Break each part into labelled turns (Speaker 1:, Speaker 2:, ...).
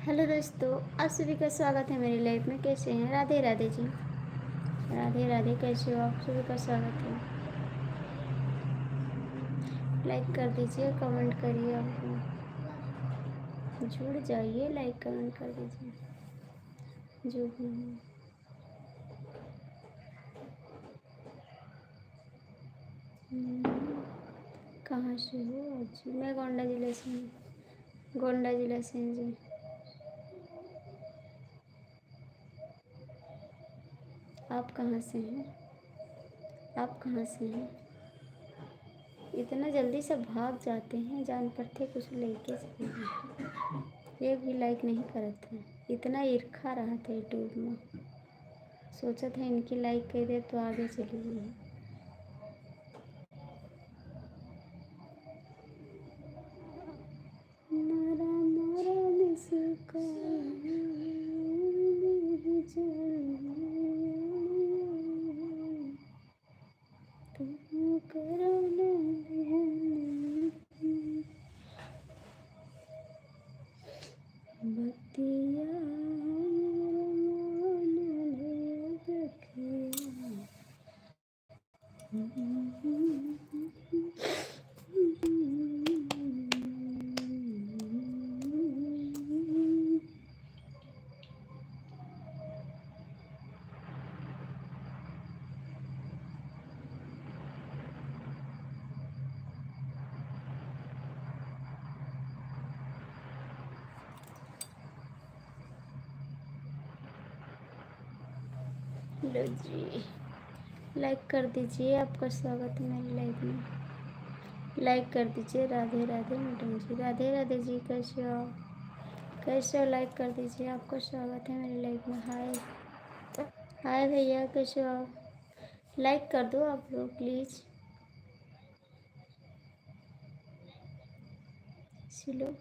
Speaker 1: Hello दोस्तों, आप सभी का स्वागत है मेरी लाइफ में। कैसे हैं? राधे राधे जी। राधे राधे। कैसे हो? आप सभी का स्वागत है। लाइक कर दीजिए, कमेंट करिए, आप जुड़ जाइए, लाइक कमेंट कर दीजिए जो भी है। कहाँ से हो? जी मैं गोंडा जिले से हूँ। गोंडा जिले से हैं जी। आप कहाँ से हैं? आप कहाँ से हैं? इतना जल्दी से भाग जाते हैं, जान पड़ते कुछ लेके चले गए। एक भी लाइक नहीं करते। इतना ईर्खा रहा था यूट्यूब में, सोचा था इनकी लाइक कर दे तो आगे चली गई। मारा मारा मुझको तुम करो ना। बतिया लो जी, लाइक कर दीजिए। आपका स्वागत है मेरी लाइफ में। लाइक कर दीजिए। राधे राधे मैडम जी, राधे राधे जी, कैसे हो आप? कैसे हो? लाइक कर दीजिए। आपका स्वागत है मेरी लाइफ में। हाय हाय भैया, कैसे हो आप? लाइक कर दो आप लोग प्लीज़। सिलो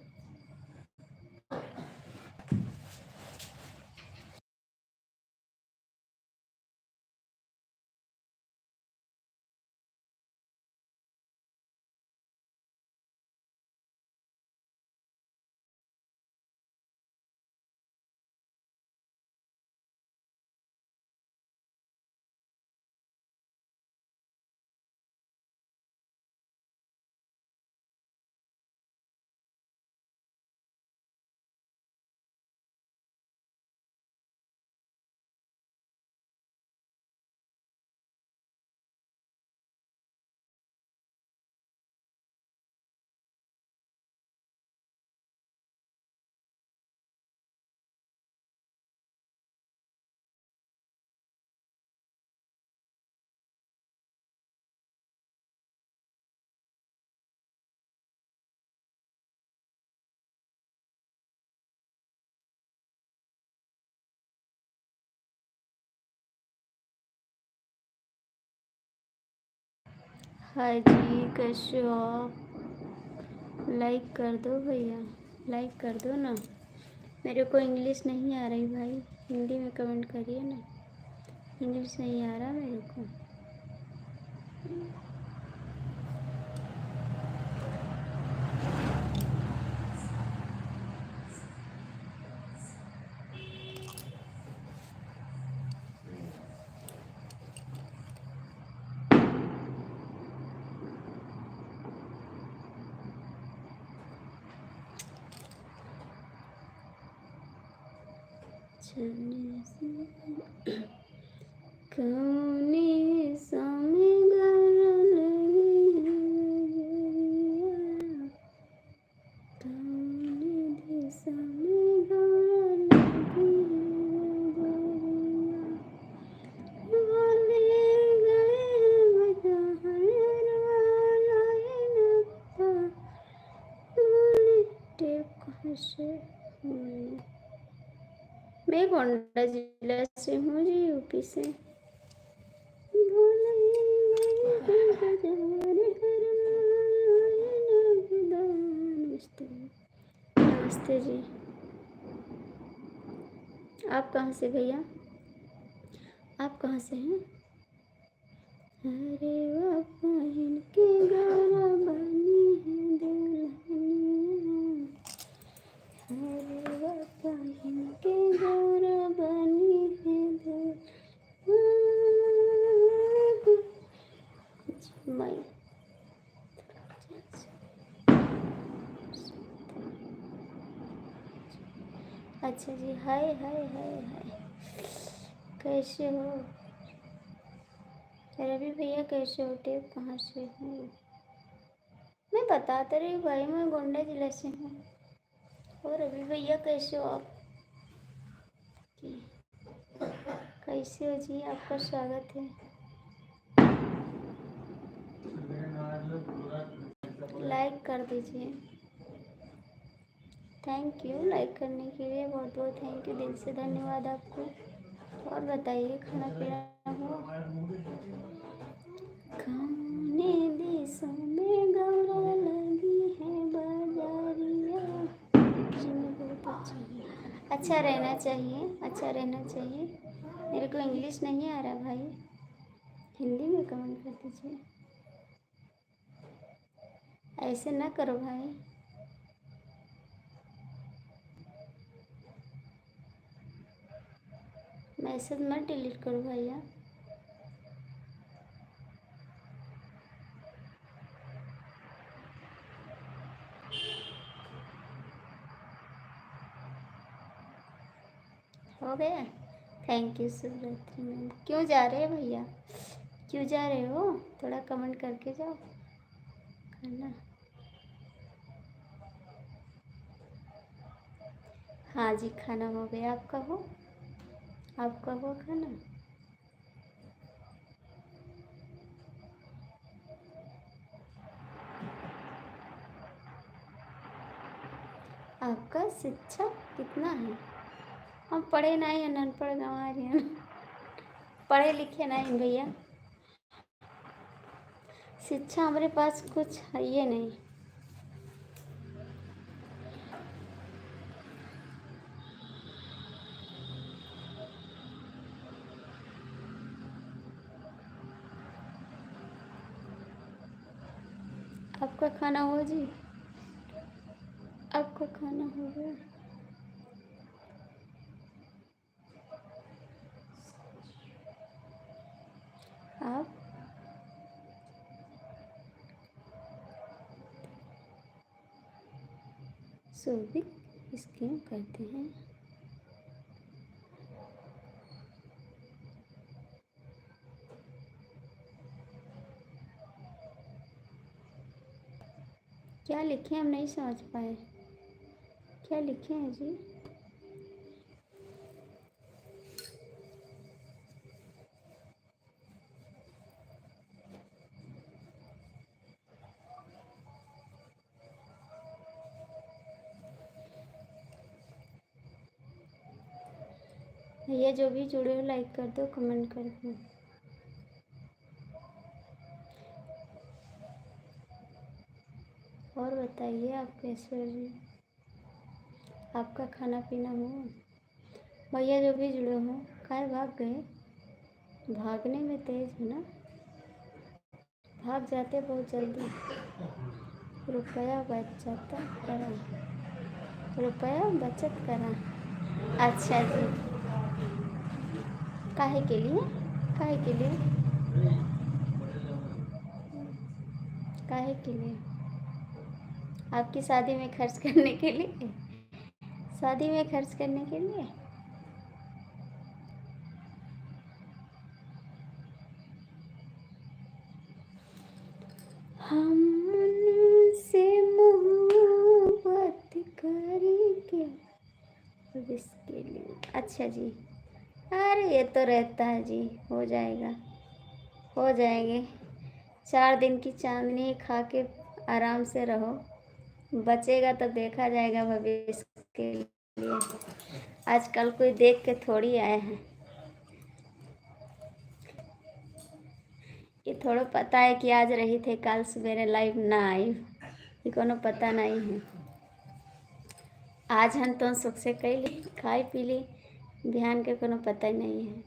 Speaker 1: हाय जी, कैसे हो आप? लाइक कर दो भैया, लाइक कर दो ना। मेरे को इंग्लिश नहीं आ रही भाई, हिंदी में कमेंट करिए ना। इंग्लिश नहीं आ रहा मेरे को। कौने सामे गरल कौने दिशा में गरल बोले गए बजहर वाला लगता बोले टेप से। मैं गोंडा जिला से हूँ जी, यूपी से। नमस्ते जी। आप कहाँ से भैया? आप कहाँ से हैं? अरे वो पहन के गौरा बनी है दुल्हनिया, अरे वो पहन के गौरा बनी है दुल्हनिया। मैं अच्छा जी, हाय हाय हाय हाय, कैसे हो? रवि भैया कैसे हो? टेप कहाँ से हूँ? मैं बता तो रही हूँ भाई, मैं गोंडा जिला से हूँ। और रवि भैया कैसे हो आप? कैसे हो जी? आपका स्वागत है। लाइक कर दीजिए। थैंक यू लाइक करने के लिए, बहुत बहुत थैंक यू, दिल से धन्यवाद आपको। और बताइए, खाना पीना हुआ? खाने देशों में गौरा लगी है बाजारिया। अच्छा रहना चाहिए, अच्छा रहना चाहिए। मेरे को इंग्लिश नहीं आ रहा भाई, हिंदी में कमेंट कर दीजिए। ऐसे ना करो भाई। मैसेज मत डिलीट करो भैया। हो गया। Thank you Subrati ma'am. क्यों जा रहे हैं भैया, क्यों जा रहे हो? थोड़ा कमेंट करके जाओ खाना। हाँ जी खाना हो गया। आपका हो? आपका हो खाना? आपका शिक्षा कितना है? हम पढ़े नहीं हैं, अनपढ़ गंवार हैं। पढ़े लिखे नहीं भैया, शिक्षा हमारे पास कुछ है ये नहीं। आपका खाना हो जी? आपका खाना हो गया? आप शोभित स्कीम करते हैं? क्या लिखे हम नहीं समझ पाए, क्या लिखे हैं जी? भैया जो भी जुड़े हो लाइक कर दो, कमेंट कर दो। और बताइए आप कैसे हो जी? आपका खाना पीना हो? भैया जो भी जुड़े हो, काहे भाग गए? भागने में तेज है ना, भाग जाते बहुत जल्दी। रुपया बचत करा, रुपया बचत करा। अच्छा जी, काहे के लिए? काहे के लिए? काहे के लिए? आपकी शादी में खर्च करने के लिए? शादी में खर्च करने के लिए? हमसे मोहब्बत करके अब इसके लिए। अच्छा जी, अरे ये तो रहता है जी, हो जाएगा, हो जाएंगे। 4 दिन की चांदनी खा के आराम से रहो, बचेगा तो देखा जाएगा भविष्य के लिए। आजकल कोई देख के थोड़ी आए हैं, ये थोड़ा पता है कि आज रही थे कल सवेरे लाइव ना आई, ये कोनो पता नहीं है। आज हम तो सुख से कैली, खाई पी ली, ध्यान के कोनो पता ही नहीं है।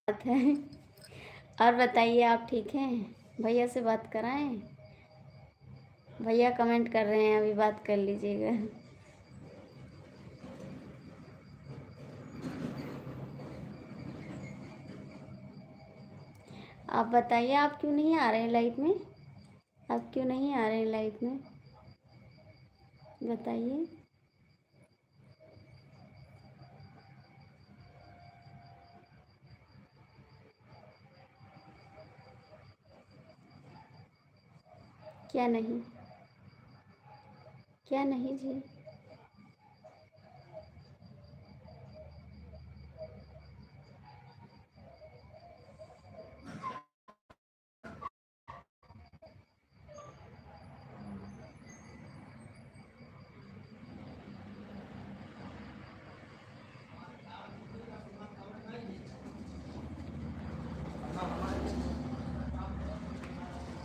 Speaker 1: बात है। और बताइए आप ठीक हैं? भैया से बात कराएं? भैया कमेंट कर रहे हैं, अभी बात कर लीजिएगा। आप बताइए, आप क्यों नहीं आ रहे हैं लाइव में? आप क्यों नहीं आ रहे हैं लाइव में, बताइए। क्या नहीं? क्या नहीं जी?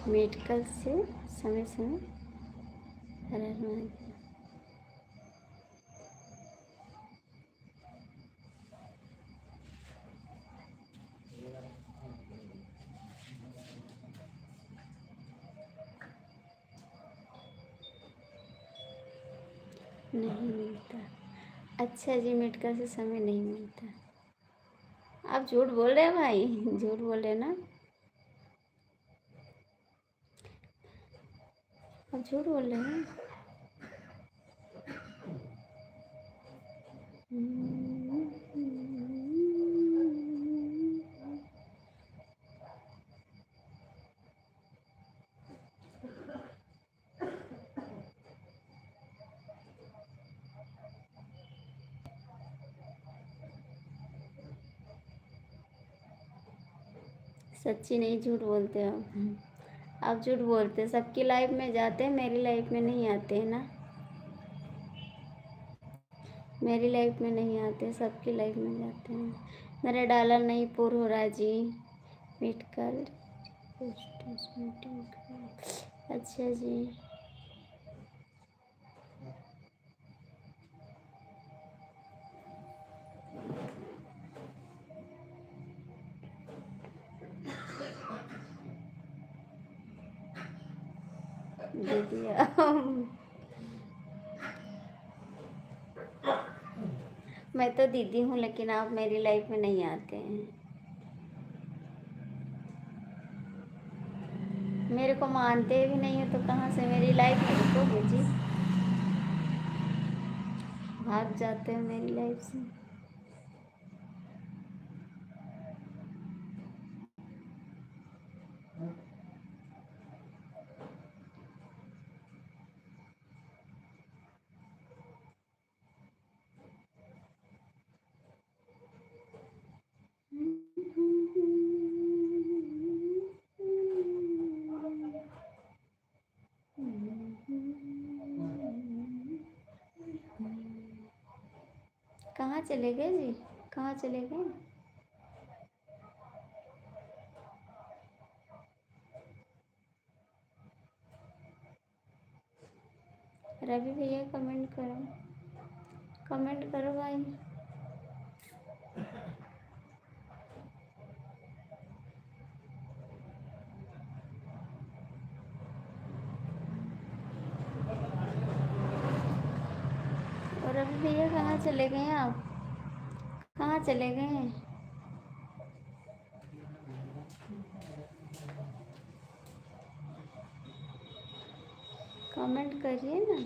Speaker 1: मेडिकल से समय समय रहना। नहीं मिलता। अच्छा जी, मेडिकल से समय नहीं मिलता। आप झूठ बोल रहे हैं भाई, झूठ बोल रहे हैं ना, आप झूठ बोल रहे हैं। सच्ची नहीं, झूठ बोलते हो आप झूठ बोलते हैं। सबकी लाइफ में जाते हैं, मेरी लाइफ में नहीं आते हैं ना, मेरी लाइफ में नहीं आते, सबकी लाइफ में जाते हैं। मेरा डॉलर नहीं पूर हो रहा जी, वेट कर। अच्छा जी, दे दिया मैं तो दीदी हूँ, लेकिन आप मेरी लाइफ में नहीं आते हैं। मेरे को मानते भी नहीं हो तो कहाँ से मेरी लाइफ में रुकोगे जी, भाग जाते हो मेरी लाइफ से। कहाँ चले गए जी, कहाँ चले गए? रवि भैया कमेंट करो, कमेंट करो भाई। और रवि भैया कहाँ चले गए हैं आप, कहाँ चले गए हैं? कमेंट करिए ना।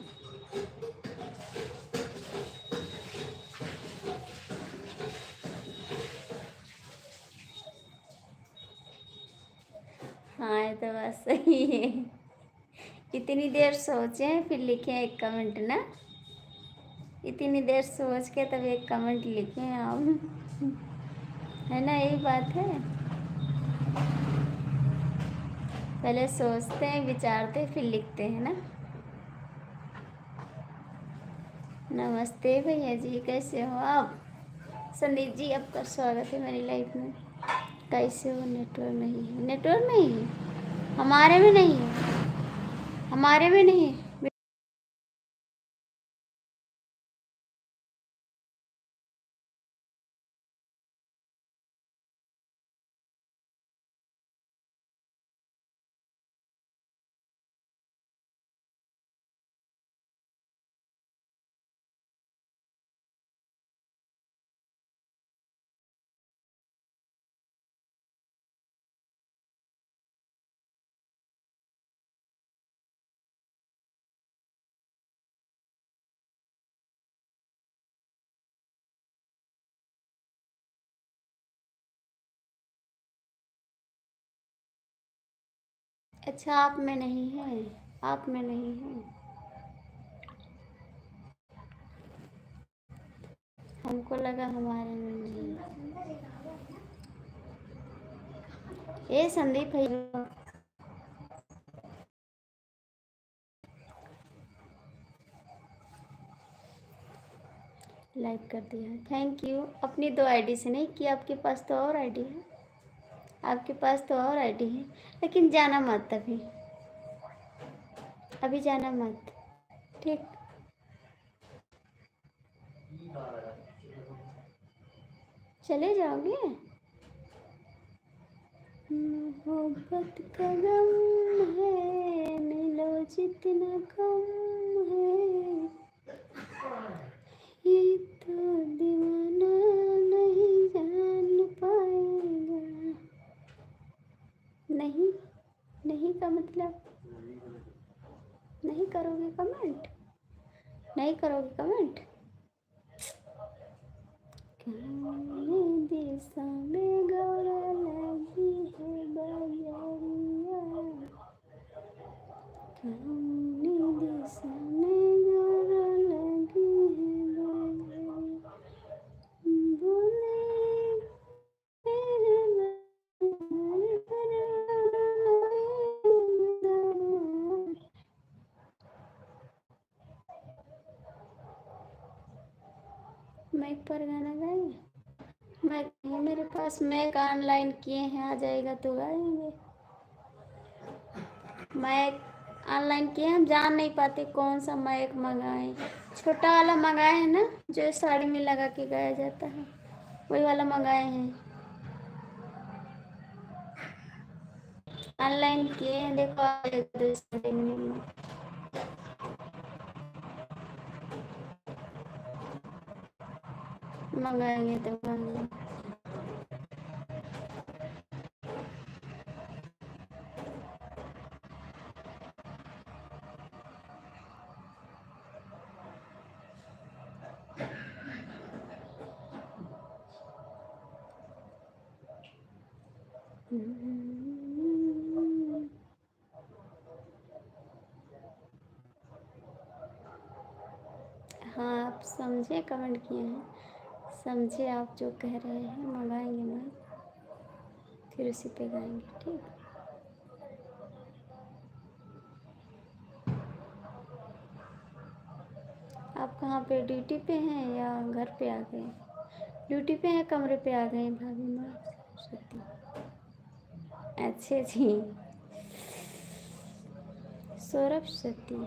Speaker 1: हाँ, ये तो बात सही है। इतनी देर सोचे फिर लिखे एक कमेंट ना, इतनी देर सोच के तब एक कमेंट लिखे आप, है ना, यही बात है। पहले सोचते हैं, विचारते फिर लिखते हैं ना। नमस्ते भैया जी, कैसे हो आप? संदीप जी, आपका स्वागत है मेरी लाइफ में। कैसे हो? नेटवर्क नहीं है, नेटवर्क नहीं है, हमारे में नहीं है, हमारे में नहीं है। अच्छा, आप में नहीं है, आप में नहीं है, हमको लगा हमारे में नहीं है। ये संदीप भैया लाइक कर दिया, थैंक यू। अपनी 2 आईडी से नहीं कि आपके पास तो और आईडी है, आपके पास तो और आईडी है, लेकिन जाना मत अभी, अभी जाना मत, ठीक? चले जाओगे? मोहब्बत का गम है, मिलो जितना कम है, नहीं का मतलब नहीं करोगे कमेंट? नहीं करोगे कमेंट? कौने दिशा में गौरा लगी है बजरिया, कौने दिशा में गौरा लगी है बजरिया, बोले माइक पर गाना गाएंगे। माइक नहीं मेरे पास, मैक ऑनलाइन किए हैं, आ जाएगा तो गाएंगे। मैक ऑनलाइन किए, हम जान नहीं पाते कौन सा मैक मंगाएं। छोटा वाला मंगाए हैं ना, जो साड़ी में लगा के गाया जाता है, वही वाला मंगाए हैं। ऑनलाइन किए हैं, देखो आ जाएगा 2 मिनट में। मंगाएंगे तो मंगाएंगे। हाँ आप समझे, कमेंट किए हैं, समझे आप जो कह रहे हैं। मंगाएंगे मैं, फिर उसी पे गाएंगे, ठीक। आप कहाँ पे, ड्यूटी पे हैं या घर पे आ गए? ड्यूटी पे हैं, कमरे पे आ गए भाभी माँ सती। अच्छे जी, सौरभ सती।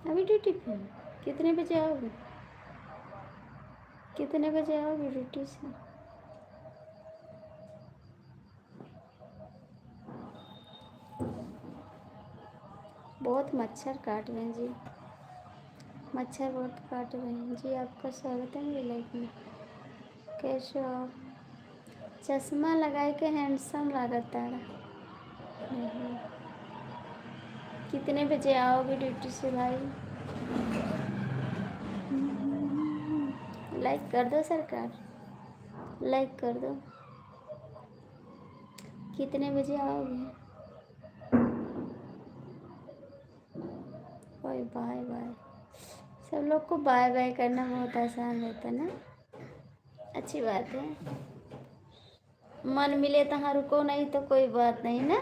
Speaker 1: अभी ड्यूटी पे हैं? कितने बजे आओगे? कितने बजे आओगे ड्यूटी से? बहुत मच्छर काट रहे हैं जी, मच्छर बहुत काट रहे हैं जी। आपका स्वागत है मेरी लाइफ में। कैसे हो आप? चश्मा लगाए के हैंडसम लागत तारा। नहीं। कितने बजे आओगे ड्यूटी से भाई? लाइक कर दो सरकार, लाइक कर दो। कितने बजे आओगे? ओए बाय बाय। सब लोग को बाय बाय करना बहुत आसान रहता है ना, अच्छी बात है। मन मिले तहाँ रुको, नहीं तो कोई बात नहीं ना।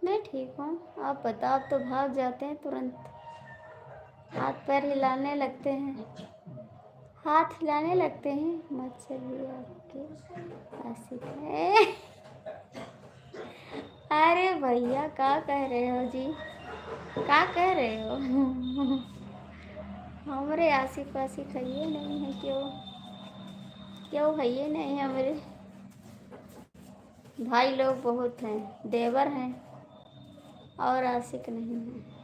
Speaker 1: मैं ठीक हूँ, आप बताओ। आप तो भाग जाते हैं तुरंत, हाथ पैर हिलाने लगते हैं, हाथ हिलाने लगते हैं। मच्छर भी आपके आशिक है। अरे भैया क्या कह रहे हो जी, क्या कह रहे हो? हमारे आशिक वाशिक है ये नहीं है, क्यों क्यों है ये नहीं है? हमारे भाई लोग बहुत हैं, देवर हैं, और आशिक नहीं है।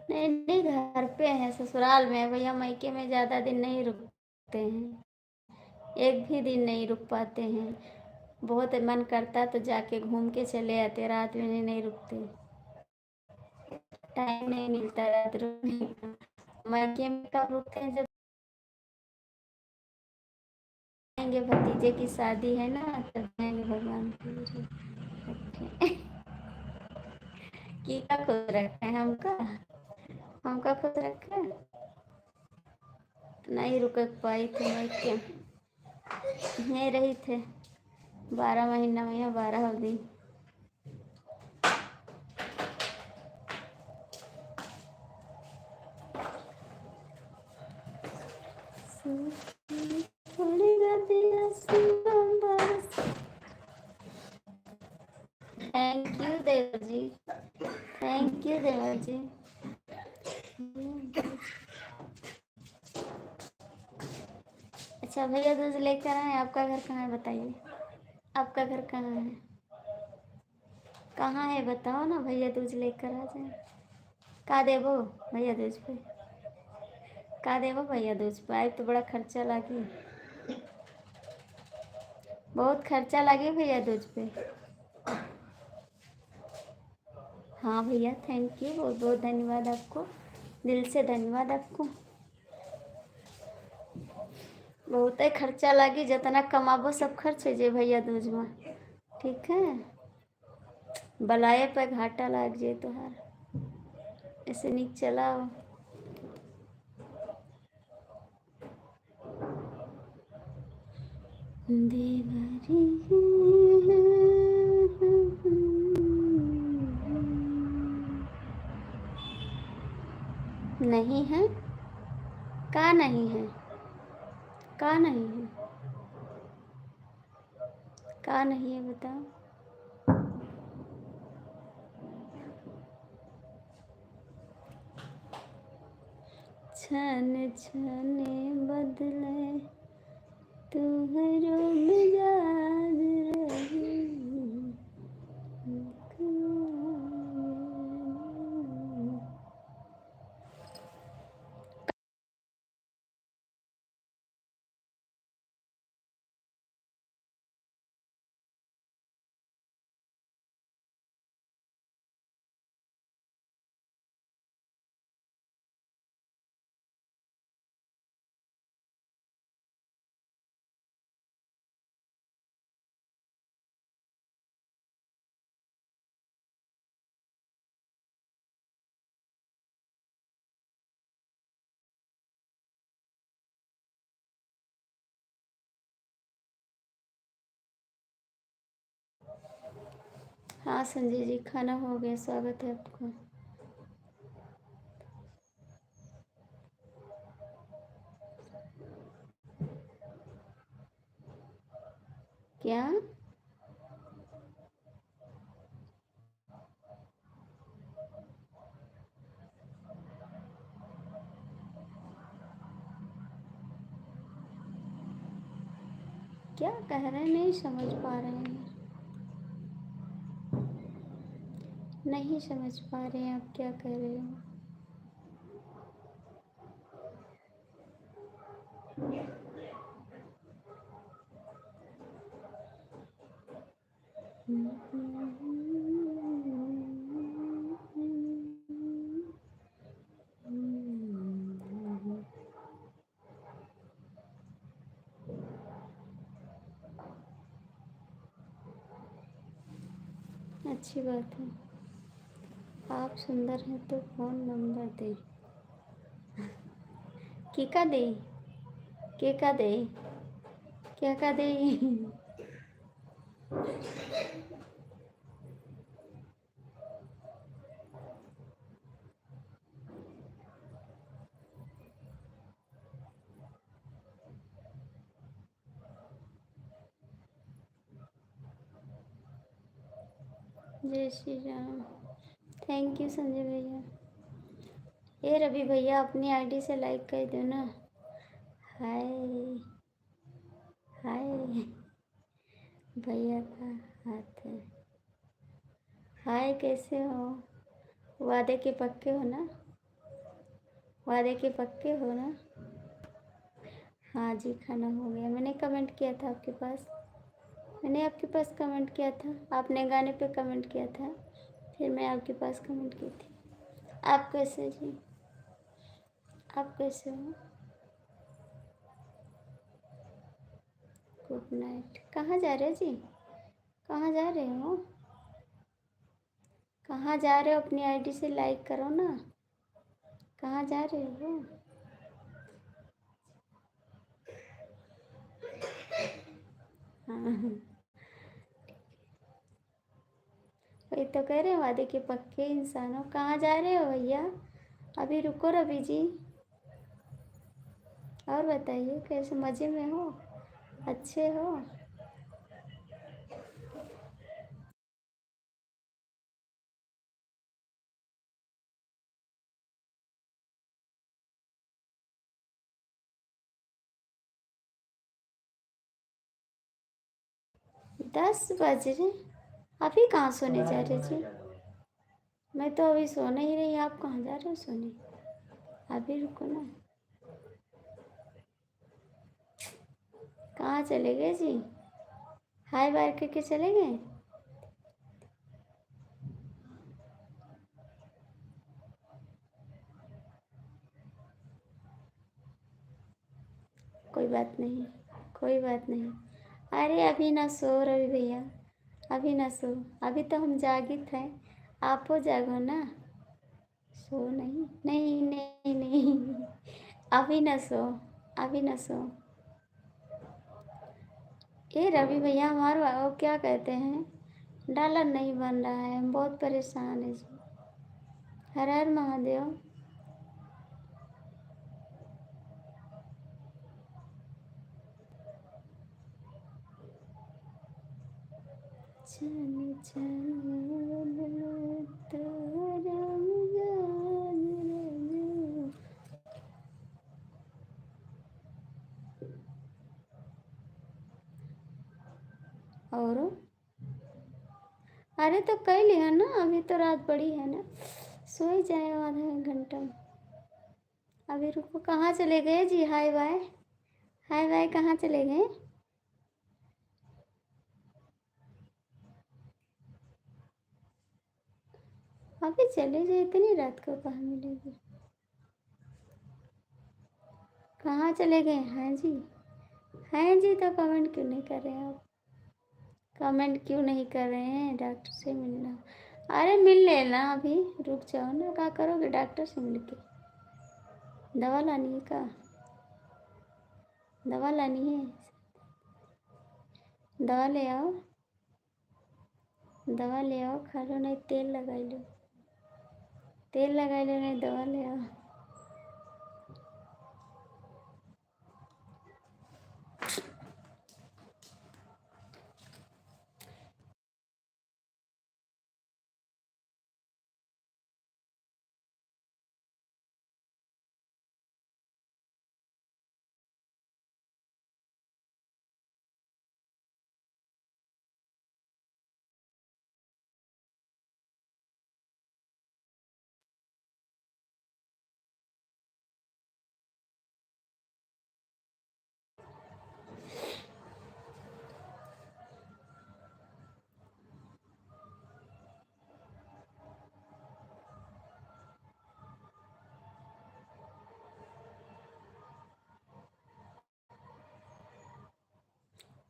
Speaker 1: नहीं नहीं, घर पे हैं, ससुराल में है भैया। मायके में ज़्यादा दिन नहीं रुकते हैं, एक भी दिन नहीं रुक पाते हैं। बहुत मन करता तो जाके घूम के चले आते, रात में नहीं रुकते, टाइम नहीं मिलता रात रुकने का। मायके में कब रुकते हैं, जब आएंगे भतीजे की शादी है ना, तब जाएंगे भगवान की रखे। की का खुश रखे हमका, हमका खुश रखे। नहीं रुक पाई थी मायके में, रही थे 12 महीना में या 12 दिन। थैंक यू देवर जी, थैंक यू देवर जी। अच्छा भैया दूध लेकर आए। आपका घर कहाँ है बताइए, आपका घर कहाँ है, कहाँ है बताओ ना भैया, दूध लेकर आ जाए। का देवो भैया दूज पे, का देवो भैया दूज पे। आई तो बड़ा खर्चा लगी, बहुत खर्चा लगे भैया दूज पे। हाँ भैया थैंक यू, बहुत बहुत धन्यवाद आपको, दिल से धन्यवाद आपको। बहुत ही खर्चा लगी, जितना कमाबो सब खर्च हो जाए भैया दूज में, ठीक है। बलाए पे घाटा लग जाए तोहार, ऐसे नहीं चलाओ। देवरी नहीं है, का नहीं है, का नहीं है, का नहीं है बताओ। छन छने बदले तुहरो मिजाज रही। हाँ संजय जी खाना हो गया, स्वागत है आपका। क्या क्या कह रहे हैं, नहीं समझ पा रहे हैं, नहीं समझ पा रहे हैं आप क्या कह रहे हो। अच्छी बात है, आप सुंदर हैं तो फ़ोन नंबर दे। केका दे, केका दे, क्या का दे। जय श्री राम, थैंक यू संजय भैया। ये रवि भैया अपनी आईडी से लाइक कर दो ना। हाय हाय भैया का हाथ है। हाय कैसे हो, वादे के पक्के हो ना। वादे के पक्के हो ना? हाँ जी, खाना हो गया। मैंने कमेंट किया था आपके पास। मैंने आपके पास कमेंट किया था, आपने गाने पे कमेंट किया था, फिर मैं आपके पास कमेंट की थी। आप कैसे जी? आप कैसे हो? Good night. कहाँ जा रहे हो जी? कहाँ जा रहे हो? कहाँ जा रहे हो? अपनी आईडी से लाइक करो ना। कहाँ जा रहे हो? हाँ, वही तो कह रहे हो, वादे के पक्के इंसान हो। कहाँ जा रहे हो भैया? अभी रुको रवि जी। और बताइए, कैसे मज़े में हो? अच्छे हो? 10 बज रहे? अभी कहाँ सोने जा रहे जी? मैं तो अभी सोने ही रही, आप कहाँ जा रहे हो सोने? अभी रुको ना। कहाँ चले गए जी? हाय बाय करके चले गए? कोई बात नहीं, कोई बात नहीं। अरे अभी ना सो रवि भैया, अभी ना सो। अभी तो हम जागित हैं, आप हो जागो ना। सो नहीं, नहीं नहीं नहीं, अभी ना सो, अभी ना सो। ये रवि भैया हमारा वो क्या कहते हैं, डॉलर नहीं बन रहा है, हम बहुत परेशान है जी। हर हर महादेव। चल चल तारा जान रहा। और अरे तो कर लिया ना, अभी तो रात बड़ी है ना, सो ही जाए आधा एक घंटा। अभी रुको, कहाँ चले गए जी? हाय बाय, हाय बाय, कहाँ चले गए? अभी चले जाए, इतनी रात को कहाँ मिलेगी? कहाँ चले गए हैं जी? हैं जी तो कमेंट क्यों नहीं कर रहे हैं आप? कमेंट क्यों नहीं कर रहे हैं? डॉक्टर से मिलना। अरे मिल लेना, अभी रुक जाओ ना। क्या करोगे डॉक्टर से मिल के? दवा लानी है क्या? दवा लानी है? दवा ले आओ, दवा ले आओ, खा लो, नहीं तेल लगा लो, तेल लगा लो, नहीं दवा ले आओ।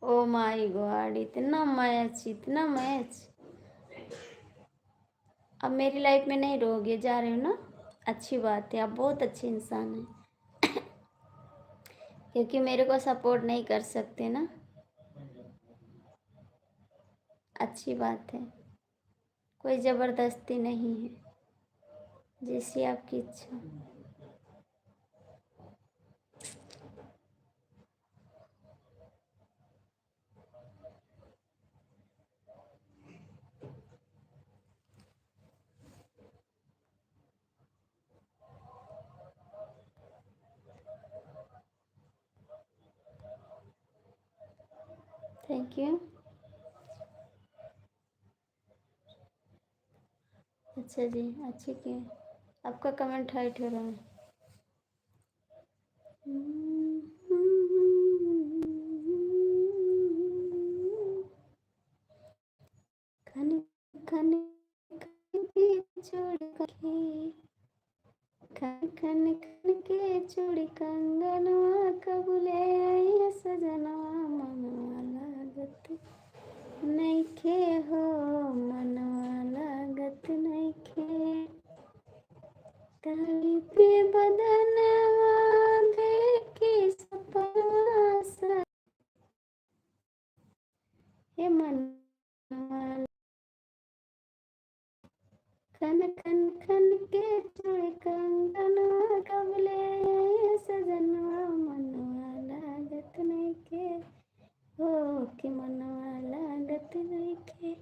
Speaker 1: ओ माय गॉड, इतना मैच, इतना मैच। अब मेरी लाइफ में नहीं रहोगे, जा रहे हो ना? अच्छी बात है, आप बहुत अच्छे इंसान हैं। क्योंकि मेरे को सपोर्ट नहीं कर सकते ना। अच्छी बात है, कोई ज़बरदस्ती नहीं है, जैसी आपकी इच्छा। Thank you. अच्छा जी, अच्छी क्यों? आपका कमेंट हाइट हो रहा है। खन खन के जोड़ के खन खन खन के चूड़ी कंगनवा कबूले आई सजनवा मनवा लागत नइखे हो मनवा लागत नइखे ताली पे बदनवा देखी सपनवा सा हे मनवा खन खन खन के चूड़ी कंगनवा कबूले आई सजनवा मनवा लागत नइखे हो कि मनवा लागत नइखे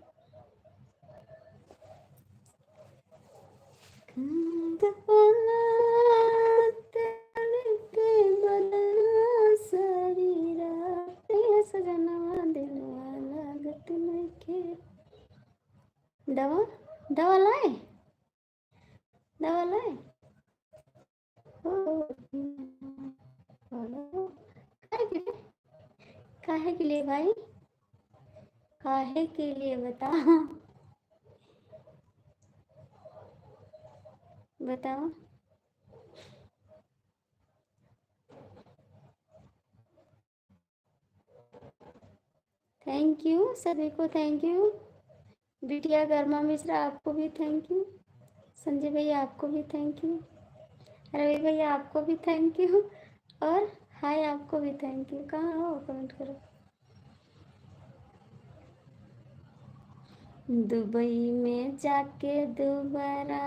Speaker 1: दवा दवा लाए दवा लाए काहे के लिए भाई काहे के लिए बताओ बताओ थैंक यू सभी को थैंक यू बिटिया गर्मा मिश्रा आपको भी थैंक यू संजय भैया आपको भी थैंक यू रवि भैया आपको भी थैंक यू और हाय आपको भी थैंक यू कहाँ हो कमेंट करो दुबई में जाके दोबारा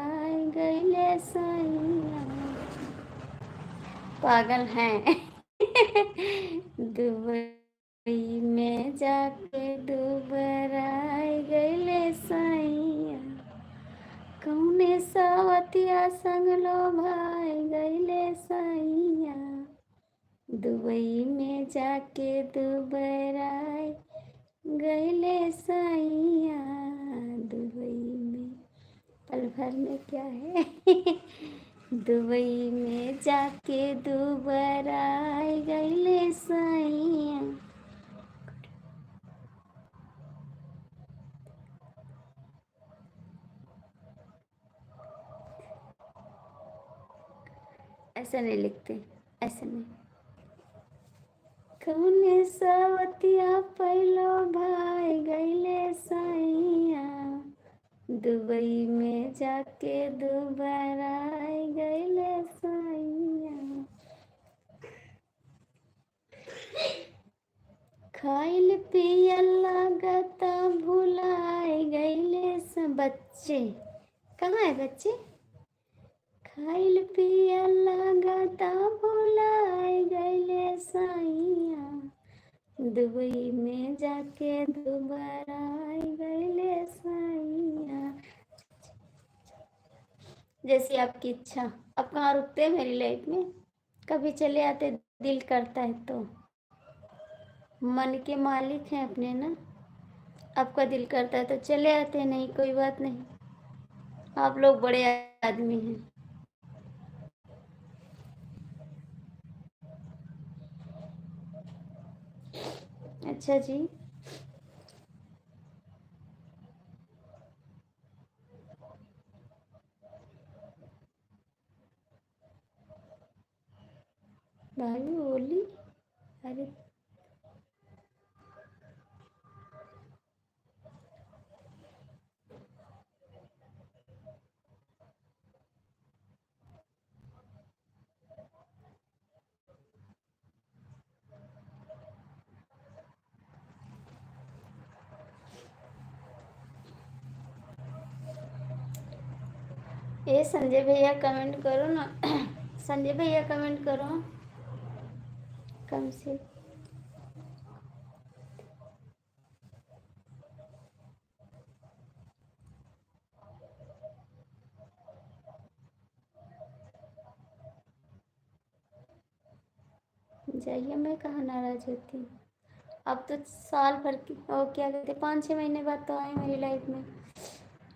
Speaker 1: गईले सैया पागल हैं दुबई में जाके दोबारा गईले सैया कौने सावतिया संग लो भाई गईले सैया दुबई में जाके दोबारा गईले सैया दुबई में पल भर में क्या है दुबई में जाके दोबारा गईले सैया ऐसा नहीं लिखते ऐसा नहीं कौने सावतिया पहलो भाई गईले सैया दुबई में जाके दोबारा गईले सैया खाइल पियल लागता भुलाए गईले बच्चे कहाँ है बच्चे खाइल पियल लागता भुलाए गईले सैया दुबई में जाके दोबारा गईले सैया जैसी आपकी इच्छा आप कहाँ रुकते हैं मेरी लाइफ में कभी चले आते दिल करता है तो मन के मालिक हैं अपने ना आपका दिल करता है तो चले आते हैं नहीं कोई बात नहीं आप लोग बड़े आदमी हैं अच्छा जी भाई बोली अरे ये संजय भैया कमेंट करो ना संजय भैया कमेंट करो कम से जाइए मैं कहाँ नाराज होती हूँ अब तो साल भर की और क्या कहते 5-6 महीने बाद तो आए मेरी लाइफ में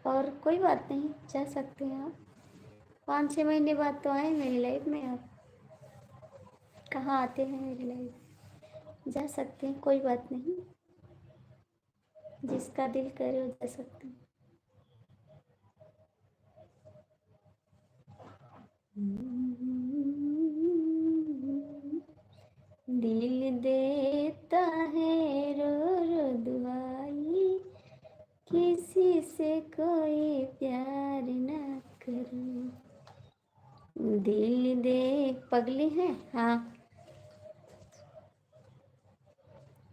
Speaker 1: और कोई बात नहीं जा सकते हैं आप 5-6 महीने बाद तो आए मेरी लाइफ में आप कहाँ आते हैं मेरी लाइफ? जा सकते हैं, कोई बात नहीं, जिसका दिल करे वो जा सकते हैं। दिल देता है रो रो दुआई, किसी से कोई प्यार न करो। दिल दे पगली है, हाँ।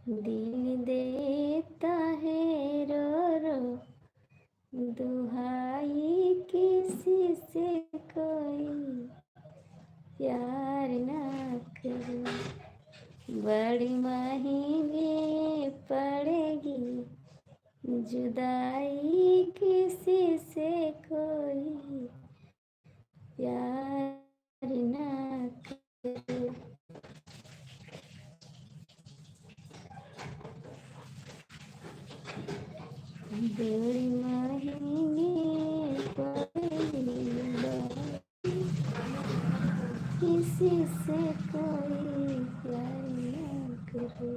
Speaker 1: दिल देता है रो रो दुहाई, किसी से कोई प्यार न करो। बड़ी महंगी पड़ेगी जुदाई, किसी से कोई प्यार न करो। बड़ी महंगी पड़ेगी जुदाई, किसी से कोई प्यार न करो।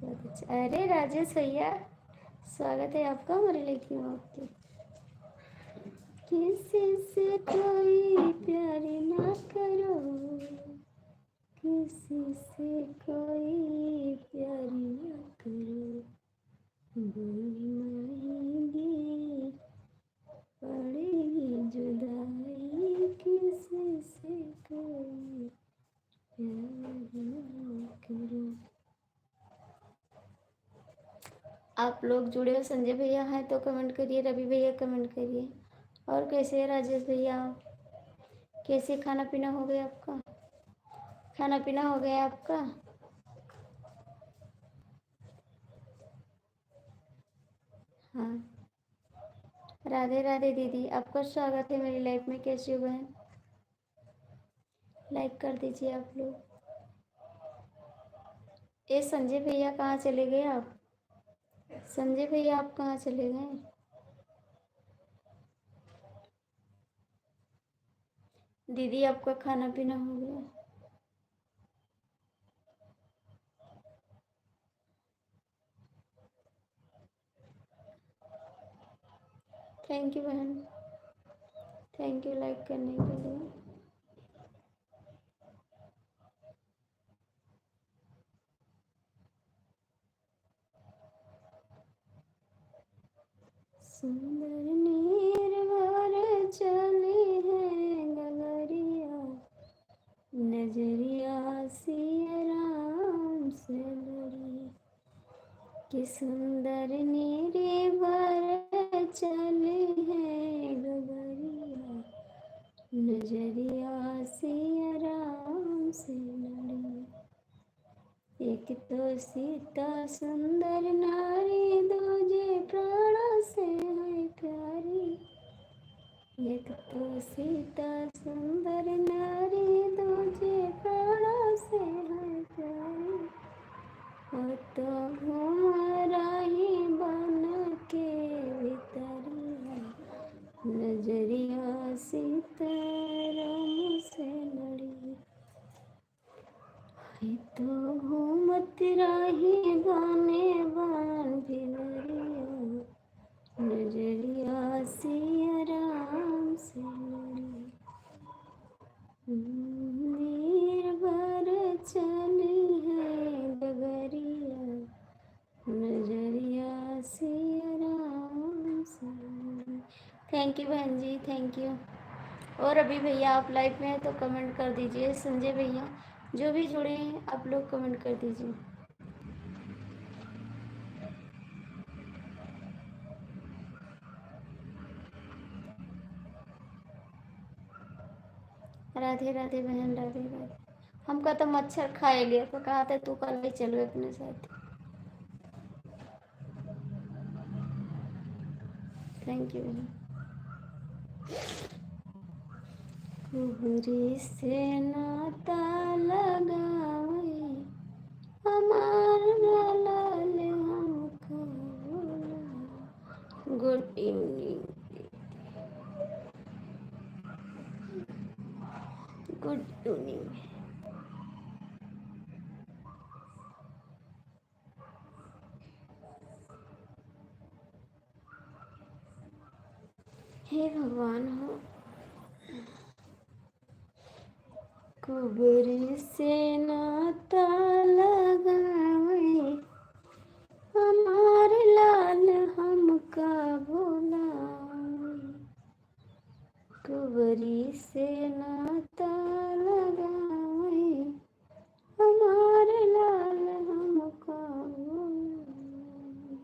Speaker 1: बहुत अच्छा। अरे राजेश भैया, स्वागत है आपका हमारे लेके आपके। किसी से कोई प्यार ना करो, किसी से कोई प्यार ना करो। बड़ी महंगी पड़ेगी जुदाई, किसी से कोई प्यार ना करो। आप लोग जुड़े हो, संजय भैया हैं तो कमेंट करिए, रवि भैया कमेंट करिए। और कैसे है राजेश भैया? कैसे खाना पीना हो गया आपका? खाना पीना हो गया आपका? हाँ। राधे राधे दीदी, आपका स्वागत है मेरी लाइफ में। कैसे हो बहन? लाइक कर दीजिए आप लोग। ये संजय भैया कहाँ चले गए आप? संजय भैया आप कहाँ चले गए? दीदी आपका खाना पीना हो गया? थैंक यू बहन, थैंक यू लाइक करने के लिए। सुंदर निर्भर चले हैं गगरिया, नजरिया सिया राम से लड़ी। कि सुंदर निर्भर चले हैं गगरिया, नजरिया सिया राम से लड़ी। एक तो सीता सुंदर नारी, दूजे प्राण से है प्यारी। एक तो सीता सुंदर नारी, दूजे प्राण से है प्यारी। वो तो घुमराही बन के भितरिया, नजरिया सीताराम से लड़ी। तो घूमत रही गाने बान भिलरिया, नजरिया सिया राम से लड़ी। निर्भर चली है डगरिया, नजरिया सिया राम से लड़ी। थैंक यू बहन जी, थैंक यू। और अभी भैया आप लाइव में हैं तो कमेंट कर दीजिए। संजय भैया जो भी जुड़े हैं आप लोग कमेंट कर दीजिए। राधे राधे बहन, राधे राधे। हमका तो मच्छर खाए गया तो कहा था तू कल ले चलो अपने साथ। थैंक यू बहन। कुहरी से नाता लगावे हमार लाल हमका गुड इवनिंग, गुड इवनिंग। हे भगवान हो, कुबरी से नाता लगावे, हमारे लाल हमका भुलावे, कुबरी से नाता लगावे, हमारे लाल हमका भुलावे।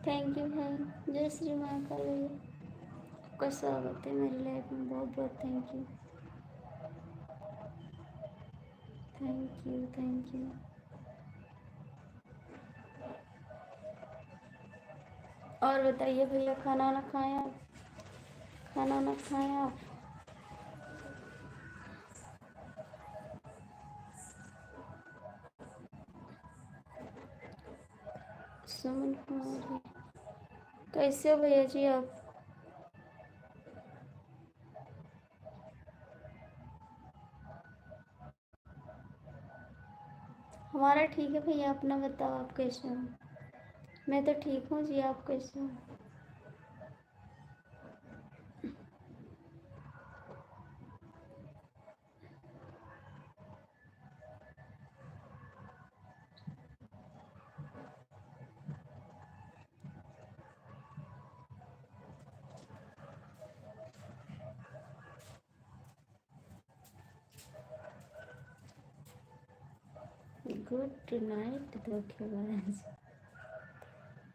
Speaker 1: थैंक यू भाई। जय श्री महाकाल भैया, आपका स्वागत है मेरी लाइफ में। बहुत बहुत thank you, thank you, thank you. और बताइए भैया, खाना वाना खाएं आप? खाना वाना खाएं आप? सुमन कुमारी, कैसे हो भैया जी आप? हमारा ठीक है भैया, अपना बताओ आप कैसे हो? मैं तो ठीक हूँ जी, आप कैसे हो? गुड नाइट धोखेबाज।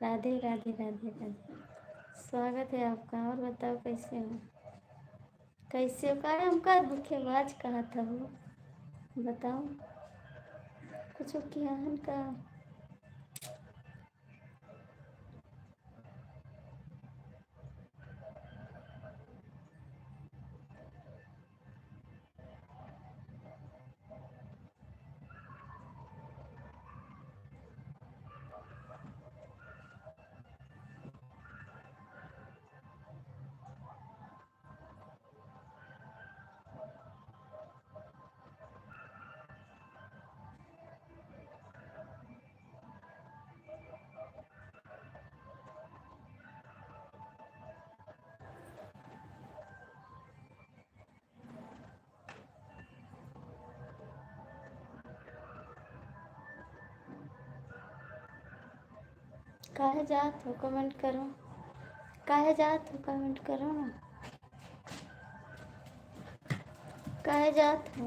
Speaker 1: राधे राधे राधे राधे, स्वागत है आपका। और बताओ कैसे हो? कैसे हो? कहा हमका धोखेबाज कहा था वो, बताओ कुछ किया का? काहे जात हो? कमेंट करो। काहे जात हो? कमेंट करो ना। काहे जात हो?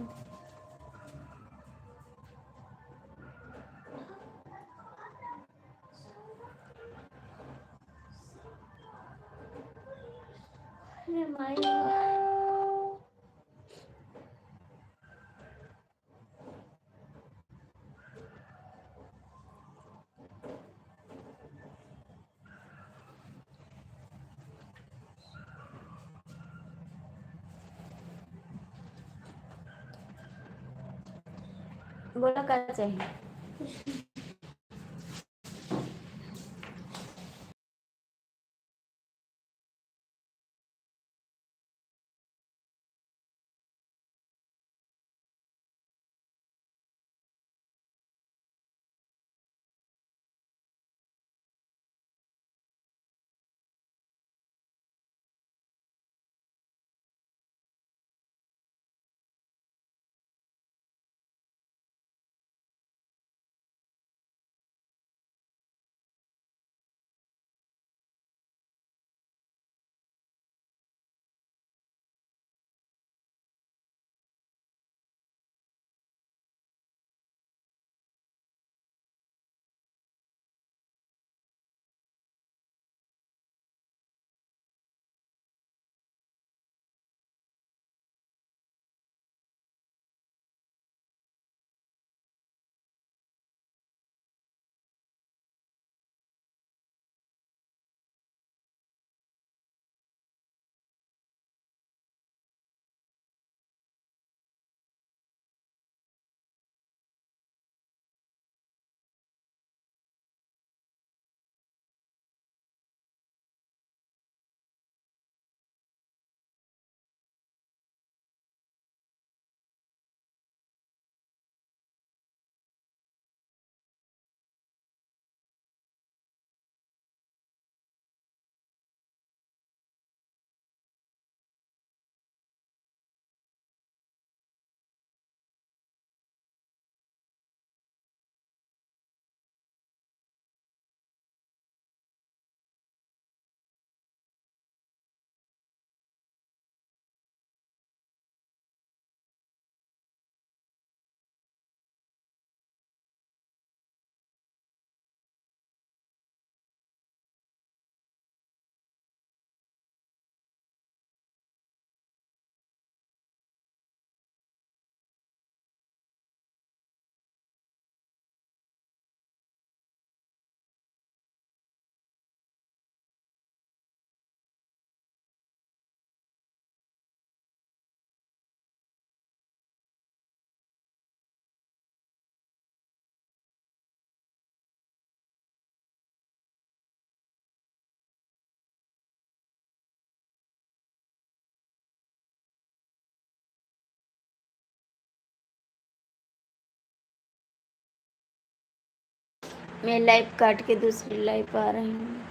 Speaker 1: अरे माई, बोला क्या चाहिए? मैं लाइव काट के दूसरी लाइव आ रही हूँ।